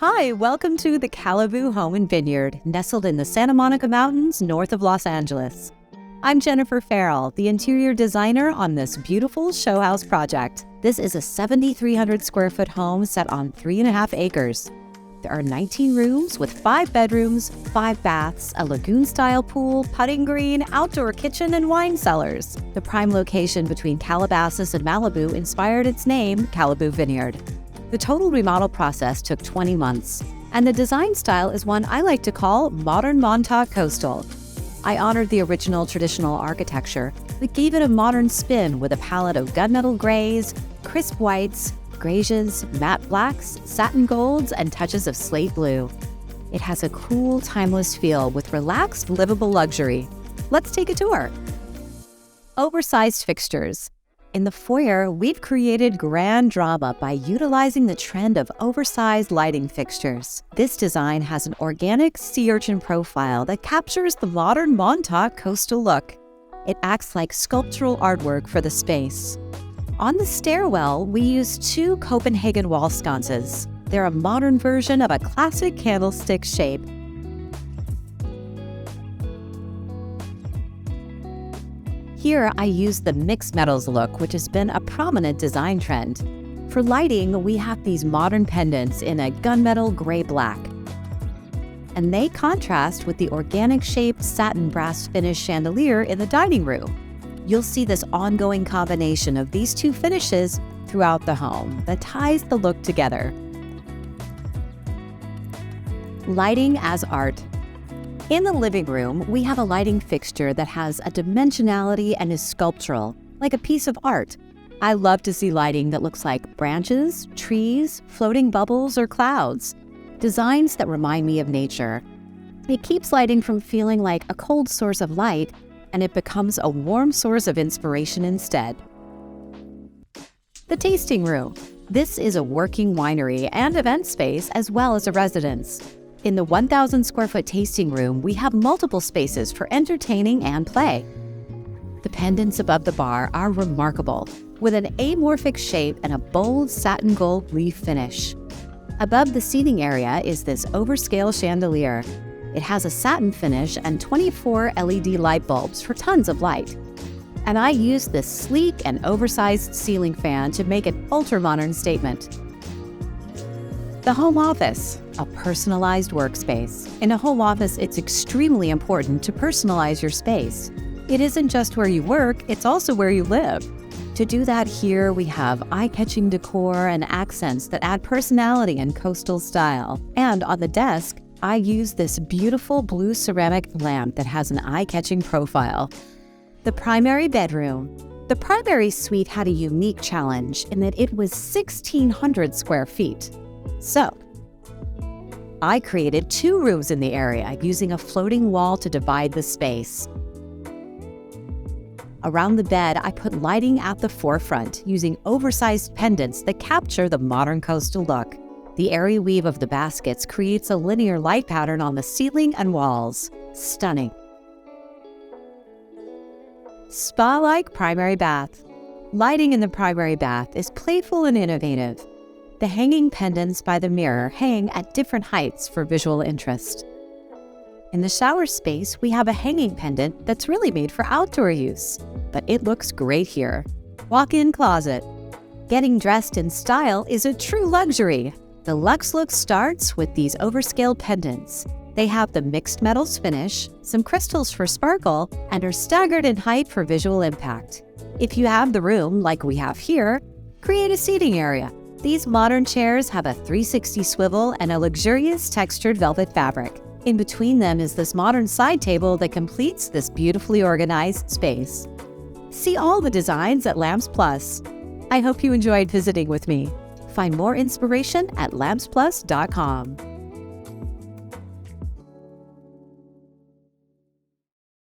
Hi, welcome to the Calibu home and vineyard, nestled in the Santa Monica Mountains north of Los Angeles. I'm Jennifer Farrell, the interior designer on this beautiful show house project. This is a 7,300 square foot home set on 3.5 acres. There are 19 rooms with 5 bedrooms, 5 baths, a lagoon-style pool, putting green, outdoor kitchen, and wine cellars. The prime location between Calabasas and Malibu inspired its name, Calibu Vineyard. The total remodel process took 20 months, and the design style is one I like to call modern Monte coastal. I honored the original traditional architecture, but gave it a modern spin with a palette of gunmetal grays, crisp whites, grays, matte blacks, satin golds, and touches of slate blue. It has a cool, timeless feel with relaxed, livable luxury. Let's take a tour. Oversized fixtures. In the foyer, we've created grand drama by utilizing the trend of oversized lighting fixtures. This design has an organic sea urchin profile that captures the modern Monte coastal look. It acts like sculptural artwork for the space. On the stairwell, we use 2 Copenhagen wall sconces. They're a modern version of a classic candlestick shape. Here, I use the mixed metals look, which has been a prominent design trend. For lighting, we have these modern pendants in a gunmetal gray-black. And they contrast with the organic-shaped satin brass finish chandelier in the dining room. You'll see this ongoing combination of these 2 finishes throughout the home that ties the look together. Lighting as art. In the living room, we have a lighting fixture that has a dimensionality and is sculptural, like a piece of art. I love to see lighting that looks like branches, trees, floating bubbles, or clouds. Designs that remind me of nature. It keeps lighting from feeling like a cold source of light, and it becomes a warm source of inspiration instead. The tasting room. This is a working winery and event space as well as a residence. In the 1,000 square foot tasting room, we have multiple spaces for entertaining and play. The pendants above the bar are remarkable, with an amorphic shape and a bold satin gold leaf finish. Above the seating area is this overscale chandelier. It has a satin finish and 24 LED light bulbs for tons of light. And I use this sleek and oversized ceiling fan to make an ultra-modern statement. The home office, a personalized workspace. In a home office, it's extremely important to personalize your space. It isn't just where you work, it's also where you live. To do that here, we have eye-catching decor and accents that add personality and coastal style. And on the desk, I use this beautiful blue ceramic lamp that has an eye-catching profile. The primary bedroom. The primary suite had a unique challenge in that it was 1,600 square feet. So, I created 2 rooms in the area using a floating wall to divide the space. Around the bed, I put lighting at the forefront using oversized pendants that capture the modern coastal look. The airy weave of the baskets creates a linear light pattern on the ceiling and walls. Stunning. Spa-like primary bath. Lighting in the primary bath is playful and innovative. The hanging pendants by the mirror hang at different heights for visual interest. In the shower space, we have a hanging pendant that's really made for outdoor use, but it looks great here. Walk-in closet. Getting dressed in style is a true luxury. The luxe look starts with these overscaled pendants. They have the mixed metals finish, some crystals for sparkle, and are staggered in height for visual impact. If you have the room, like we have here, create a seating area. These modern chairs have a 360 swivel and a luxurious textured velvet fabric. In between them is this modern side table that completes this beautifully organized space. See all the designs at Lamps Plus. I hope you enjoyed visiting with me. Find more inspiration at lampsplus.com.